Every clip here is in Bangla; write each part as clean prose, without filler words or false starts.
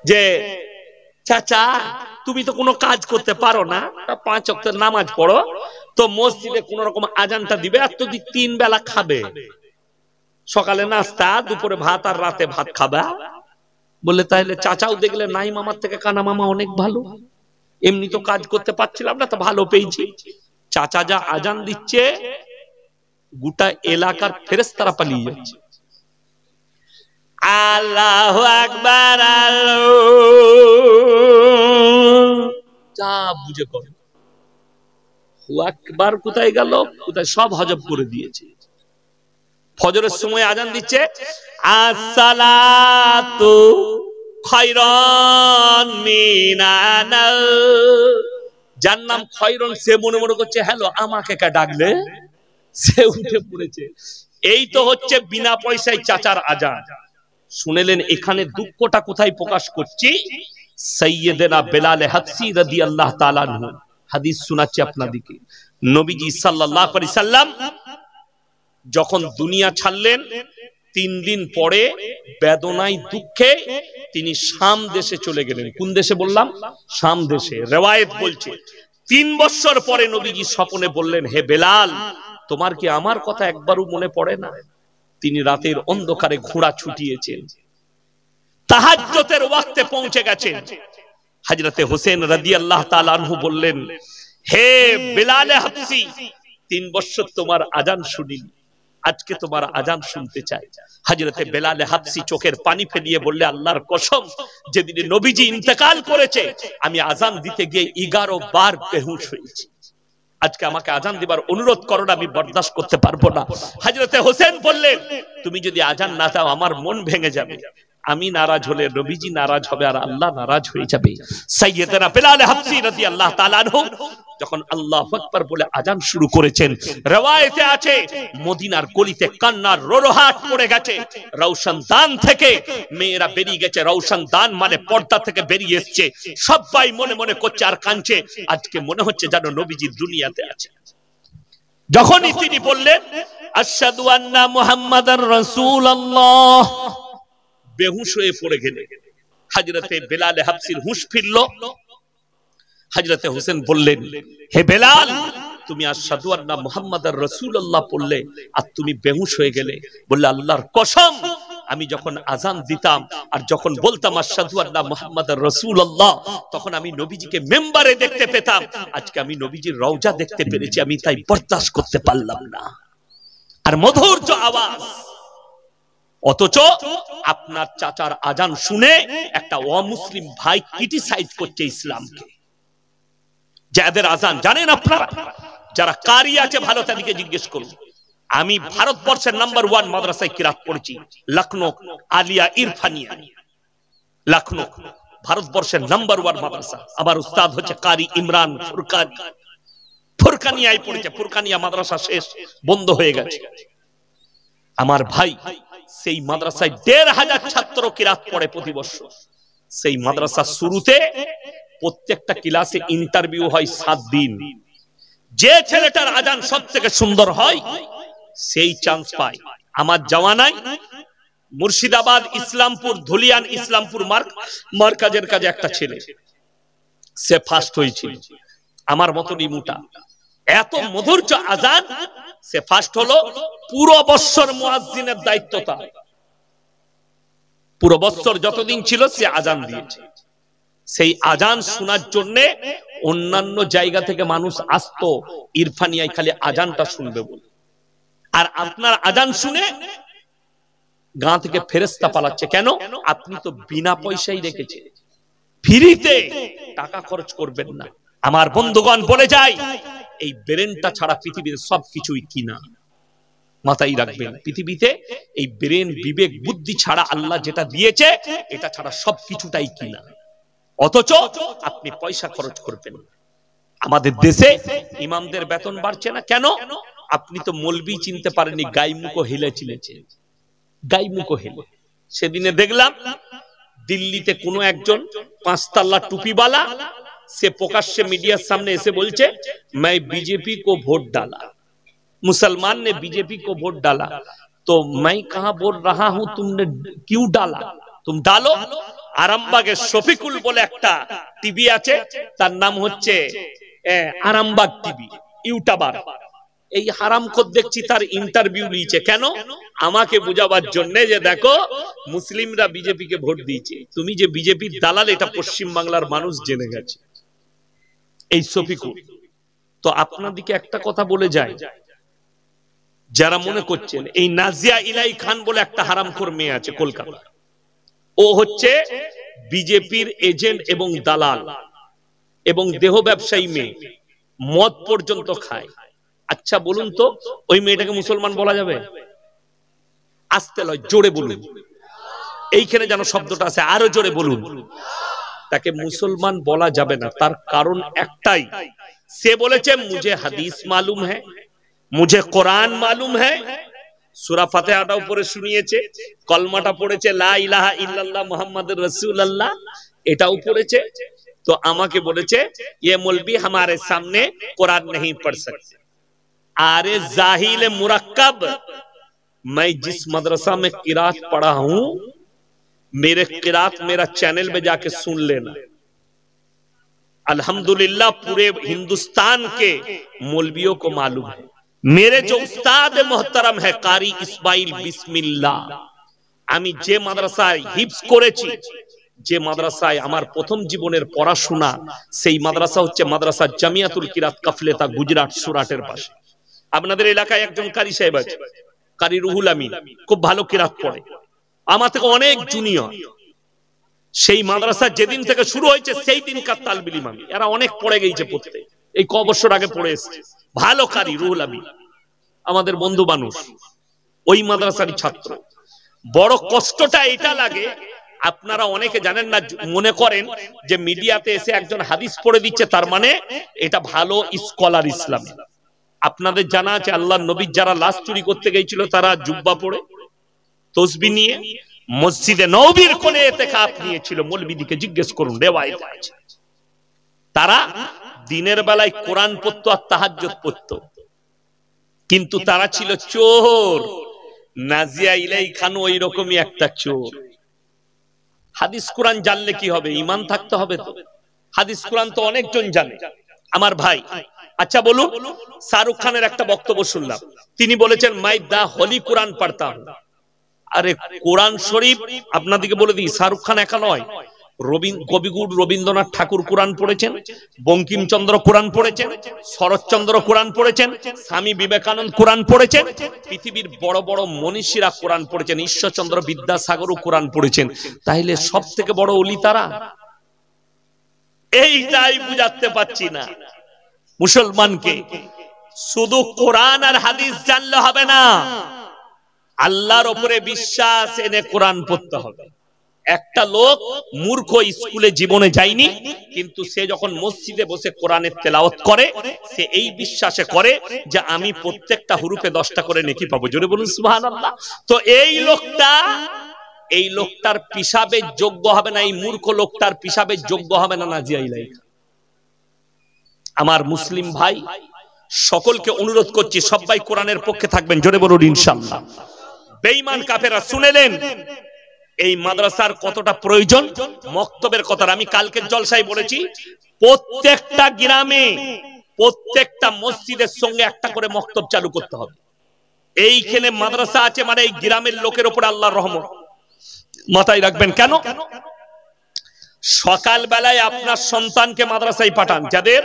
যে চাচা তুমি তো কোনো কাজ করতে পারো না, 5 ওয়াক্ত নামাজ পড়ো, তো মসজিদে কোন রকম আজানটা দিবে, আর যদি 3 বেলা খাবে, সকালে নাস্তা, দুপুরে ভাত আর রাতে ভাত খাবা। বলে তাহলে চাচাও দেখলে নাই মামার থেকে কানা মামা অনেক ভালো, এমনি তো কাজ করতে পারছিলাম না, তো ভালো পেয়েছি। চাচা যা আজান দিচ্ছে গোটা এলাকার ফেরেশতারা পালিয়ে যাচ্ছে। আল্লাহু আকবার, যা বুঝে করে আকবার কোথায় গেল, কোথায় সব হজব করে দিয়েছে। ফজরের সময় আজান দিচ্ছে, আসসালাতু খায়রুন মিনান নাওম। যার নাম খয়রন, সে মনে মনে করছে হ্যালো আমাকে কে ডাকলে, সে উঠে পড়েছে। এই তো হচ্ছে বিনা পয়সায় চাচার আজান। শুনেলেন এখানে দুঃখটা কোথায় প্রকাশ করছি? সাইয়্যিদনা বেলাল হাবশী রাদিয়াল্লাহু তাআলা আনহু হাদিস শোনাচ্ছি আপনাদেরকে। নবীজি সাল্লাল্লাহু আলাইহি সাল্লাম যখন দুনিয়া ছাড়লেন, 3 দিন পরে বেদনায় দুঃখে তিনি শাম দেশে চলে গেলেন। কোন দেশে বললাম? শাম দেশে। রিওয়ায়াত বলছে 3 বছর পরে নবীজি স্বপ্নে বললেন, হে বেলাল, তোমার কি আমার কথা একবারও মনে পড়ে না? তিনি রাতের অন্ধকারে ঘোড়া ছুটিয়েছেন, তাহাজ্জুদের ওয়াক্তে পৌঁছে গেছেন। হযরতে হোসেন রাদিয়াল্লাহু তাআলা আনহু বললেন, হে বেলাল হাবশী, 3 বছর তোমার আজান শুনিনি, আজকে তোমার আজান শুনতে চাই। হযরতে বেলাল হাবশী চোখের পানি ফেলিয়ে বললে, আল্লাহর কসম, যেদিন নবীজি ইন্তেকাল করেছে আমি আজান দিতে গিয়ে 11 বার বেহুশ হয়েছি। আজকে আমাকে আজান দিবার অনুরোধ করো না, আমি বরদাস্ত করতে পারবো না। হযরতে হোসেন বললেন, তুমি যদি আজান না দাও আমার মন ভেঙে যাবে, আমি নারাজ হলে নবীজি নারাজ হবে আর আল্লাহ নারাজ হয়ে যাবে। সাইয়্যিদনা বেলাল হাবশী রাদিয়াল্লাহু তাআলা আনহু যখন আল্লাহু আকবার বলে আজান শুরু করেছেন, riwayate আছে মদিনার গলিতে কান্নার রোরহাট পড়ে গেছে। রওশনদান থেকে মেয়েরা বেরিয়ে গেছে, রওশনদান মানে পর্দা থেকে বেরিয়ে এসেছে, সবাই মনে মনে করছে আর কাঁদছে, আজকে মনে হচ্ছে যেন নবীজি দুনিয়াতে আছে। যখনই তিনি বললেন আশহাদু আন্না মুহাম্মাদার রাসূলুল্লাহ, বেহুশ হয়ে পড়ে গেলেন। হযরতে বেলাল হাবশীর হুঁশ ফিরল। হযরতে হোসেন বললেন, হে বেলাল, তুমি আশহাদু আন্না মুহাম্মাদার রাসূলুল্লাহ পড়লে আর তুমি বেহুশ হয়ে গেলে। বললে, আল্লাহর কসম, আমি যখন আজান দিতাম আর যখন বলতাম আশহাদু আন্না মুহাম্মাদার রাসূলুল্লাহ, তখন আমি নবীজিকে মিম্বারে দেখতে পেতাম, আজকে আমি নবীজির রওজা দেখতে পেরেছি, আমি তাই বরদাস্ত করতে পারলাম না। আর মধুর যে আওয়াজ, অথচ আপনার চাচার আজান শুনে একটা অমুসলিম ভাই ক্রিটিসাইজ করছে ইসলামকে। যাদের আজান জানেন আপনারা, যারা কারি আছে ভালো তাদেরকে জিজ্ঞেস করুন। আমি ভারতবর্ষের নাম্বার 1 মাদ্রাসায় কিরাত পড়েছি, লখনৌ আলিয়া ইরফানিয়া, লখনৌ ভারতবর্ষের নাম্বার 1 মাদ্রাসা। আমার উস্তাদ হচ্ছে কারি ইমরান ফুরকানি, ফুরকানিয়ায় পড়েছে। ফুরকানিয়া মাদ্রাসা শেষ, বন্ধ হয়ে গেছে। আমার ভাই সেই মাদ্রাসায় ১৫০০ ছাত্র কিরাত পড়ে প্রতি বছর। সেই মাদ্রাসা শুরুতে প্রত্যেকটা ক্লাসে ইন্টারভিউ হয় 7 দিন। যে ছেলেটার আজান সবথেকে সুন্দর হয় সেই চান্স পায়। আমার জাওয়ানায় মুর্শিদাবাদ ইসলামপুর ধুলিয়ান ইসলামপুর মার্কাজের কাছে একটা ছেলে, সে ফার্স্ট হয়েছিল, আমার মতনই মোটা, এত মধুর আজান, সে ফার্স্ট হলো। পুরো বছর মুয়াজ্জিনের দায়িত্ব তার, পুরো বছর যতদিন ছিল সে আজান দিয়েছে। সেই আজান শোনার জন্য অন্যান্য জায়গা থেকে মানুষ আসতো ইরফানিয়ায় খালি আজানটা শুনবে বলে। আর আপনার আজান শুনে গাঁ থেকে ফেরেশতা পালাচ্ছে কেন? আপনি তো বিনা পয়সায় রেখেছেন, ফ্রিতে, টাকা খরচ করবেন না। আমার বন্ধুগণ বলে যায়, এই ব্রেনটা ছাড়া পৃথিবীর সবকিছুই কিনা। মাথায় রাখবেন, পৃথিবীতে এই ব্রেন, বিবেক, বুদ্ধি ছাড়া আল্লাহ যেটা দিয়েছে এটা ছাড়া সবকিছুটাই কিনা। অথচ আপনি পয়সা খরচ করবেন। আমাদের দেশে ইমামদের বেতন বাড়ছে না কেন? আপনি তো মৌলবি চিনতে পারেননি, গাইমুখো হেলে চিনেছে, গাইমুখো হেলে। সেদিনে দেখলাম দিল্লিতে কোনো একজন 5 তাল্লা টুপিওয়ালা, সে প্রকাশ্যে মিডিয়ার সামনে এসে বলছে, मैं बीजेपी को वोट डाला, मुसलमान ने बीजेपी को वोट डाला, तो मैं कहां बोल रहा हूं तुमने क्यों डाला, तुम डालो। আরামবাগের শফিকুল বলে একটা টিভি আছে, তার নাম হচ্ছে আরামবাগ টিভি, ইউটিউবার। এই হারামখোর দেখছি তার ইন্টারভিউ নিয়েছে, কেন? আমাকে বোঝাবার জন্য যে দেখো মুসলিমরা বিজেপিকে ভোট দিয়েছে, তুমি যে বিজেপির দালাল এটা পশ্চিম বাংলার মানুষ জেনে গেছে। এই শফিকুল। তো আপনাদেরকে একটা কথা বলে যায়, যারা মনে করছেন এই নাজিয়া ইলাই খান বলে একটা হারামখোর মেয়ে আছে কলকাতা, ও হচ্ছে বিজেপির এজেন্ট এবং দালাল এবং দেহ ব্যবসায়ী মেয়ে, মদ পর্যন্ত খায়। আচ্ছা বলুন তো, ওই মেয়েটাকে মুসলমান বলা যাবে? আস্তে লয়, জোরে বলুন, এইখানে যেন শব্দটা আছে, আরো জোরে বলুন। তাকে মুসলমান বলা যাবে না, তার কারণ একটাই, সে বলেছে মুঝে হাদিস মালুম হ্যায়, মুঝে কোরআন মালুম হ্যায়। সূরা ফাতিহাটা উপরে শুনিয়েছে, কলমাটা পড়েছে লা ইলাহা ইল্লাল্লাহ মুহাম্মাদুর রাসূলুল্লাহ, এটাও পড়েছে। তো আমাকে বলেছে ये मौलवी हमारे सामने कुरान नहीं पढ़ सकते। अरे जाहिल मुरक्कब, मैं जिस मदरसा में किरात पढ़ा हूं, मेरे किरात मेरा चैनल में जाके सुन लेना। अल्हम्दुलिल्लाह पूरे हिंदुस्तान के मौलवियों को मालूम है, मेरे जो उस्ताद मोहतरम है कारी इस्माइल बिस्मिल्लाह, আমি যে মাদ্রাসায় হিফজ করেছি, যে মাদ্রাসায় আমার প্রথম জীবনের পড়াশোনা, সেই মাদ্রাসা হচ্ছে মাদ্রাসা জামিয়াতুল কিরাত কাফলেতা, গুজরাট, সুরাটের পাশে। আপনাদের এলাকায় একজন কারি সাহেব আছে, কারি রুহুল আমিন, খুব ভালো কিরাত পড়ে, আমার থেকে অনেক জুনিয়র। সেই মাদ্রাসা যেদিন থেকে শুরু হয়েছে সেই দিনকার তালবিল ইমাম, এরা অনেক পড়ে গেছে পড়তে, এই ক বছর আগে পড়ে এসেছে, ভালো কারি রুহুল আমিন, আমাদের বন্ধু মানুষ, ওই মাদ্রাসারই ছাত্র। বড় কষ্টটা এটা লাগে, আপনারা অনেকে জানেন না, মনে করেন যে মিডিয়াতে এসে একজন হাদিস পড়ে দিচ্ছে তার মানে এটা ভালো স্কলার ইসলামে। আপনাদের জানা আছে আল্লাহর নবী যারা লাশ চুরি করতে গিয়েছিল তারা জুব্বা পরে তসবিহ নিয়ে মসজিদে নববীর কোণে ইতিকাফ নিয়েছিল। মৌলবীদিকে জিজ্ঞেস করুন, রিওয়ায়েত আছে। তারা দিনের বেলায় কোরআন পড়তো আর তাহাজ্জুদ পড়তো, কিন্তু তারা ছিল চোর। নাজিয়া ইলাই খান ওই রকমই একটা চোর। হাদিস কোরআন জানলে কি হবে? ঈমান থাকতে হবে তো। হাদিস কোরআন তো অনেকজন জানে আমার ভাই। আচ্ছা বলুন, শাহরুখ খানের একটা বক্তব্য শুনলাম, তিনি বলেছেন মাই দা হোলি কোরআন পড়তা হুঁ। আরে কোরআন শরীফ আপনাদেরকে বলে দিই, শাহরুখ খান একা নয়, কবিগুরু রবীন্দ্রনাথ ঠাকুর কোরআন পড়েছেন, বঙ্কিমচন্দ্র কোরআন পড়েছেন, শরৎচন্দ্র কোরআন পড়েছেন, স্বামী বিবেকানন্দ কোরআন পড়েছেন, পৃথিবীর বড় বড় মনীষীরা কোরআন পড়েছেন, ঈশ্বরচন্দ্র বিদ্যাসাগরও কোরআন পড়েছেন। তাইলে সব থেকে বড় ওলি তারা? এইটাই বুঝাতে পারছি না মুসলমানকে। শুধু কোরআন আর হাদিস জানলে হবে না, আল্লাহর উপরে বিশ্বাস এনে কোরআন পড়তে হবে। একটা লোক মূর্খ, স্কুলে জীবনে যায়নি, কিন্তু সে যখন মসজিদে বসে কোরআনের তেলাওয়াত করে, সে এই বিশ্বাসে করে যে আমি প্রত্যেকটা হুরুফে 10টা করে নেকি পাবো। জোরে বলুন সুবহানাল্লাহ। তো এই লোকটার পিসাবের যোগ্য হবে না, এই মূর্খ লোকটার পিসাবের যোগ্য হবে না নাজিয়া ইলাই খান। আমার মুসলিম ভাই সকলকে অনুরোধ করছি, সবাই কোরআনের পক্ষে থাকবেন, জোরে বলুন ইনশাআল্লাহ। বেঈমান কাফেররা শুনেলেন এই মাদ্রাসার কতটা প্রয়োজন। মক্তবের কথা আমি কালকের জলসায় বলেছি, প্রত্যেকটা গ্রামে প্রত্যেকটা মসজিদের সঙ্গে একটা করে মক্তব চালু করতে হবে। এইখানে মাদ্রাসা আছে মানে এই গ্রামের লোকের উপর আল্লাহর রহমত, মাথায় রাখবেন। কেন? সকাল বেলায় আপনার সন্তানকে মাদ্রাসায় পাঠান, যাদের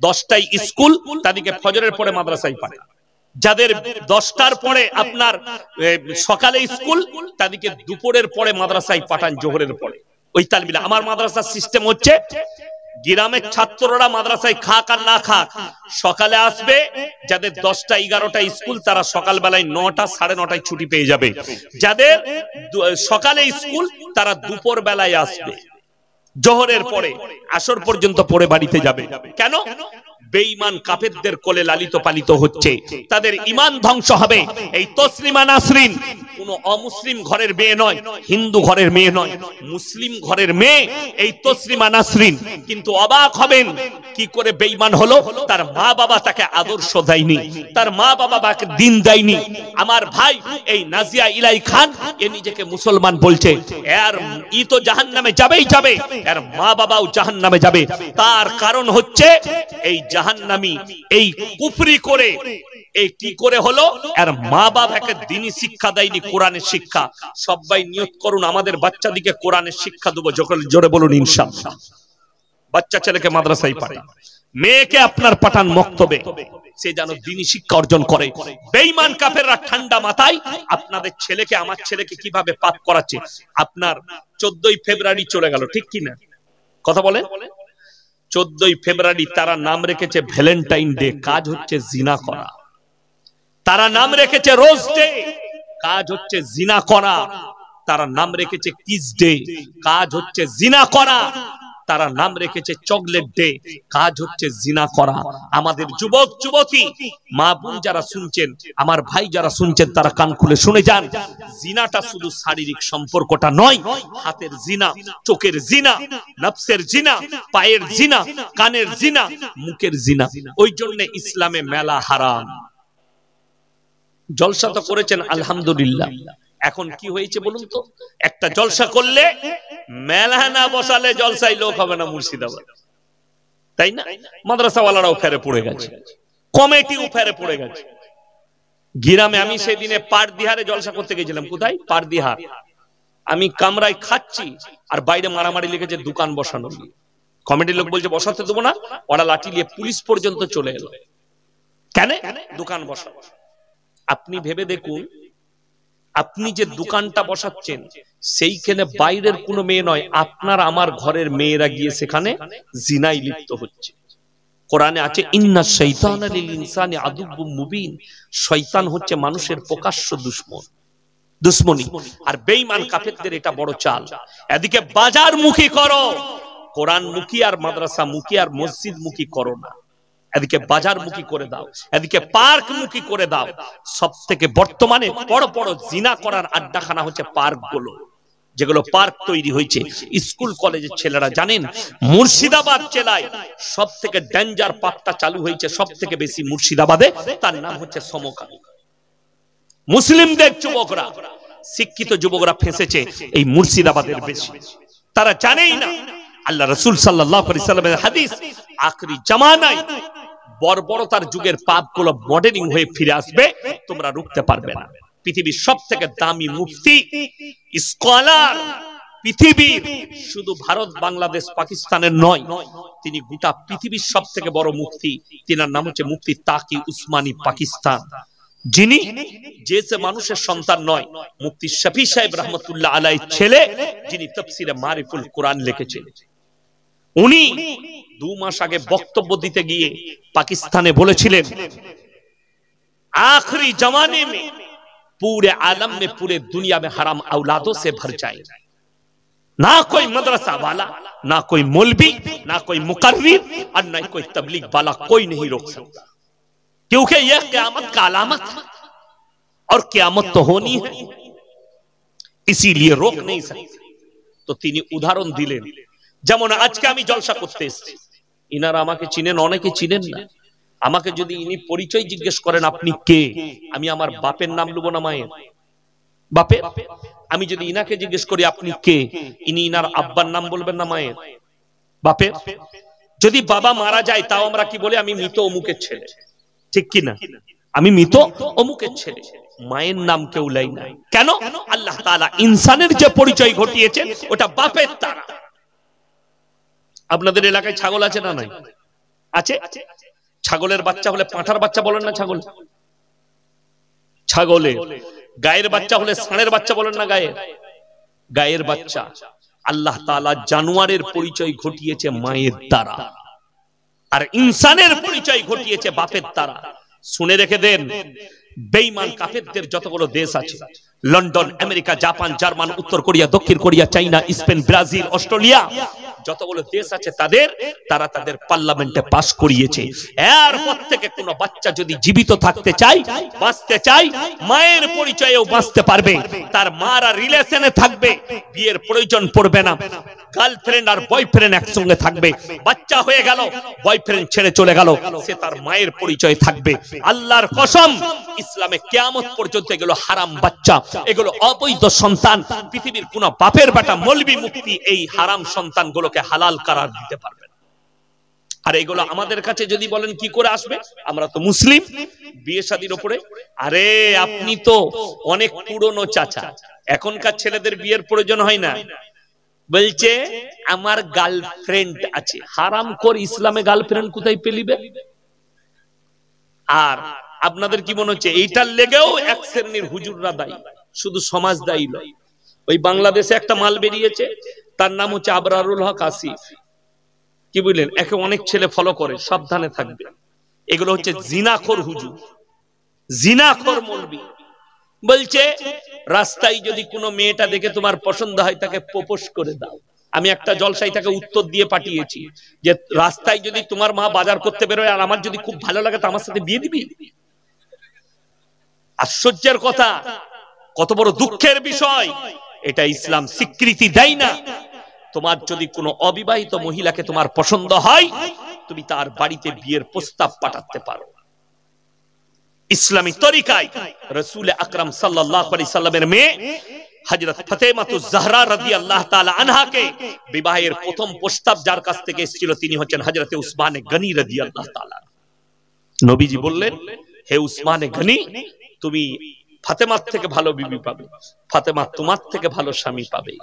10টায় স্কুল তাদেরকে ফজরের পরে মাদ্রাসায় পাঠান, যাদের 10টার পরে আপনার সকালে স্কুল তাদেরকে দুপুরের পরে মাদ্রাসায় পাঠান, জোহরের পরে। ওই তালবিল আমার মাদ্রাসার সিস্টেম হচ্ছে, গ্রামের ছাত্ররা মাদ্রাসায় খাক আর না খাক সকালে আসবে, যাদের 10টা 11টা স্কুল তারা সকাল বেলায় 9টা 9:30টায় ছুটি পেয়ে যাবে, যাদের সকালে স্কুল তারা দুপুর বেলায় আসবে, জোহরের পরে আসর পর্যন্ত পড়ে বাড়িতে যাবে। কেন? বেঈমান কাফেরদের কোলে লালিত পালিত হচ্ছে, তাদের ঈমান ধ্বংস হবে। এই তসলিমা নাসরিন কোনো অমুসলিম ঘরের মেয়ে নয়, হিন্দু ঘরের মেয়ে নয়, মুসলিম ঘরের মেয়ে এই তসলিমা নাসরিন। কিন্তু অবাক হবেন কি করে বেঈমান হলো, তার মা বাবা তাকে আদর্শ দেয়নি, তার মা বাবা তাকে দিন দেয়নি। আমার ভাই এই নাজিয়া ইলাই খান এ নিজেকে মুসলমান বলছে, এর ই তো জাহান্নামে যাবেই যাবে, এর মা বাবাও জাহান্নামে যাবে। তার কারণ হচ্ছে এই জাহান্নামী এই কুফরি করে এই কি করে হলো, এর মা বাবাকে দ্বীনি শিক্ষা দেয়নি, কোরআনের শিক্ষা। সবাই নিয়ত করুন আমাদের বাচ্চাদিকে কোরআনের শিক্ষা দেবো, যখন জোরে বলুন ইনশাআল্লাহ। বাচ্চা ছেলেকে মাদ্রাসায় পাঠান, মেয়েকে আপনার পাঠান মক্তবে, সে যেন দ্বীনি শিক্ষা অর্জন করে। বেঈমান কাফেররা ঠান্ডা মাথায় আপনাদের ছেলেকে, আমার ছেলেকে কিভাবে পাপ করাচ্ছে। আপনার 14ই ফেব্রুয়ারি চলে গেল, ঠিক কি না কথা বলে? 14ই ফেব্রুয়ারি তারা নাম রেখেছে ভ্যালেন্টাইন ডে, কাজ হচ্ছে জিনা করা। তারা নাম রেখেছে রোজ ডে, কাজ হচ্ছে জিনা করা। তারা নাম রেখেছে কিস ডে, কাজ হচ্ছে জিনা করা। তারা নাম রেখেছে চকলেট ডে, কাজ হচ্ছে জিনা করা। আমাদের যুবক যুবতী মা বোন যারা শুনছেন, আমার ভাই যারা শুনছেন, তারা কান খুলে শুনে যান। জিনাটা শুধু শারীরিক সম্পর্কটা নয়, হাতের জিনা, চোখের জিনা, নফসের জিনা, পায়ের জিনা, কানের জিনা, মুখের জিনা। ওই জন্য ইসলামে মেলা হারাম। জলসা তো করেছেন আলহামদুলিল্লাহ, এখন কি হয়েছে বলুন তো? একটা জলসা করলে মেলা না বসালে জলসায় লোক হবে না মুর্শিদাবাদ, তাই না? মাদ্রাসাওয়ালারাও ফেরে পড়ে গেছে, কমিটিও ফেরে পড়ে গেছে। গ্রামে আমি সেদিনে পারদিহারে জলসা করতে গেছিলাম। কোথায়? পারদিহার। আমি কামরায় খাচ্ছি আর বাইরে মারামারি লেগেছে দোকান বসানো। কমিটির লোক বলছে বসাতে দেবো না, ওরা লাঠি নিয়ে পুলিশ পর্যন্ত চলে এলো। কেন? দোকান বসাবো। আপনি ভেবে দেখুন, আপনি যে দোকানটা বসাচ্ছেন সেইখানে বাইরের কোনো মেয়ে নয়, আপনার আমার ঘরের মেয়েরা গিয়ে সেখানে জিনায় লিপ্ত হচ্ছে। কোরআনে আছে ইন্না শাইতানা লিল ইনসানি আদুব্বুম মুবিন, শয়তান হচ্ছে মানুষের প্রকাশ্য দুশমনী। আর বেঈমান কাফেরদের এটা বড় চাল। এদিকে বাজার মুখী করো, কোরআন মুখী আর মাদ্রাসা মুখী আর মসজিদ মুখী করো না। এদিকে বাজার মুখী করে দাও, এদিকে পার্ক মুখী করে দাও। সব থেকে বর্তমানে বড় বড় জিনা করার আড্ডাখানা হচ্ছে পার্ক গুলো, যেগুলো পার্ক তৈরি হয়েছে। স্কুল কলেজের ছেলেরা জানেন, মুর্শিদাবাদ জেলায় সব থেকে ডেঞ্জার পার্কটা চালু হয়েছে, সব থেকে বেশি মুর্শিদাবাদে। তার নাম হচ্ছে সমকামী। মুসলিমদের যুবকরা, শিক্ষিত যুবকরা ফেঁসেছে এই মুর্শিদাবাদের বেশি। তারা জানেই না আল্লাহ রাসূল সাল্লাল্লাহু আলাইহি ওয়াসাল্লামের হাদিস, আখরি জামানায় বর্বরতার যুগের পাপগুলো মডেলিং হয়ে ফিরে আসবে, তোমরা রুখতে পারবে না। পৃথিবীর সবথেকে দামি মুফতি, স্কলার, পৃথিবীর শুধু ভারত, বাংলাদেশ, পাকিস্তানের নয়, তিনি গোটা পৃথিবীর সবথেকে বড় মুফতি। তিনার নাম হচ্ছে মুফতি তাকি উসমানী, পাকিস্তান। যিনি যে মানুষের সন্তান নয়, মুফতি শফি সাহেব রহমতুল্লাহ আলাইহির ছেলে, যিনি তাফসীরে মারিফুল কোরআন লিখেছেন। উনি 2 মাস আগে বক্তব্য দিতে গিয়ে पाकिस्तान बोलेছিলেন आखिरी जमाने में पूरे आलम में पूरे दुनिया में हराम औलादों से भर जाए, ना कोई मदरसा वाला, ना कोई मौलवी, ना कोई मुकर्रिर और ना कोई तबलीग वाला, कोई नहीं रोक सकता, क्योंकि यह क़यामत का अलामत है और क़यामत तो होनी है, इसीलिए रोक नहीं सकते। तो তিনি উদাহরণ দিলেন, যেমন আজকে আমি জলসা করতে এসেছি, ইনারা আমাকে চিনেন, অনেকে চিনেন না। আমাকে যদি ইনি পরিচয় জিজ্ঞেস করেন আপনি কে, আমি আমার বাপের নাম লব না মায়ের, বাপের। আমি যদি ইনাকে জিজ্ঞেস করি আপনি কে, ইনি ইনার আব্বার নাম বলবেন না মায়ের, বাপের। যদি বাবা মারা যায় তাও আমরা কি বলি, আমি মৃত অমুকের ছেলে, ঠিক কি না, আমি মৃত অমুকের ছেলে, মায়ের নাম কেউ লাই না। কেন? আল্লাহ তাআলা ইনসানের যে পরিচয় ঘটিয়েছেন ওটা বাপের তারা। আপনাদের এলাকায় ছাগল আছে না নাই? আছে। ছাগলের বাচ্চা হলে পাঁঠার বাচ্চা বলেন না ছাগল, ছাগলের গায়ের বাচ্চা হলে ষাঁড়ের বাচ্চা বলেন না, গায়ের বাচ্চা। আল্লাহ তাআলা জানোয়ারের পরিচয় ঘটিয়েছে মায়ের দ্বারা, আর ইনসানের পরিচয় ঘটিয়েছে বাপের দ্বারা। শুনে রেখে দেন, বেঈমান কাফেরদের যতগুলো দেশ আছে, লন্ডন, আমেরিকা, জাপান, জার্মান, উত্তর কোরিয়া, দক্ষিণ কোরিয়া, চাইনা, স্পেন, ব্রাজিল, অস্ট্রেলিয়া, যতগুলো দেশ আছে তারা তাদের পার্লামেন্টে পাস করিয়েছে। এরপর থেকে কোনো বাচ্চা যদি জীবিত থাকতে চায়, বাঁচতে চায়, মায়ের পরিচয়েও বাঁচতে পারবে, তার মারা রিলেশনে থাকবে, বিয়ের প্রয়োজন পড়বে না। গার্লফ্রেন্ড আর বয়ফ্রেন্ড একসঙ্গে থাকবে, বাচ্চা হয়ে গেল, বয়ফ্রেন্ড ছেড়ে চলে গেল, সে তার মায়ের পরিচয় থাকবে। আল্লাহর কসম, ইসলামে কিয়ামত পর্যন্ত এগুলো হারাম বাচ্চা, এগুলো অবৈধ সন্তান, পৃথিবীর কোন বাপের বেটা মৌলবি মুফতি এই হারাম সন্তানগুলোকে হালাল করার দিতে পারবে না। আর এগুলো আমাদের কাছে যদি বলেন কি করে আসবে, আমরা তো মুসলিম, বিয়ে শাদীর উপরে, আরে আপনি তো অনেক পুরনো চাচা, এখনকার ছেলেদের বিয়ের প্রয়োজন হয় না, বলছে আমার গার্লফ্রেন্ড আছে। হারামখোর, ইসলামে গার্লফ্রেন্ড কোথায় পেলিবে? আর আপনাদের কি মনে হচ্ছে এইটার লেগেও এক শ্রেণীর হুজুররা দায়ী, শুধু সমাজ দায়ী নয়। ওই বাংলাদেশে একটা মাল বেরিয়েছে, তার নাম হচ্ছে আবরারুল হক আসিফ, কি বুঝলেন, একে অনেক ছেলে ফলো করে, সাবধানে থাকবে। এগুলো হচ্ছে জিনাখোর হুজুর, জিনাখোর মৌলবি। বলছে রাস্তায় যদি কোনো মেয়েটা দেখে তোমার পছন্দ হয়, তাকে প্রপোজ করে দাও। আমি একটা জলসায় তাকে উত্তর দিয়ে পাঠিয়েছি যে রাস্তায় যদি তোমার মা বাজার করতে বেরোয় আর আমার যদি খুব ভালো লাগে, তো আমার সাথে বিয়ে দিবি? আশ্চর্যের কথা, কত বড় দুঃখের বিষয়, এটা ইসলাম স্বীকৃতি দেয় না। তোমার যদি কোনো অবিবাহিত মহিলাকে তোমার পছন্দ হয়, তুমি তার বাড়িতে বিয়ের প্রস্তাব পাঠাতে পারো। ইসলামী তরিকায় রাসূল আকরাম সাল্লাল্লাহু আলাইহি সাল্লামের মেয়ে হযরত ফাতেমাতুজ জাহরা রাদিয়াল্লাহু তাআলা আনহাকে বিবাহের প্রথম প্রস্তাব যার কাছ থেকে এসেছিল, তিনি হচ্ছেন হযরত উসমান গনি রাদিয়াল্লাহু তাআলা। নবীজি বললেন, হে উসমান গনি, তুমি ফাতেমার থেকে ভালো বিবি পাবে, ফাতেমা তোমার থেকে ভালো স্বামী পাবে।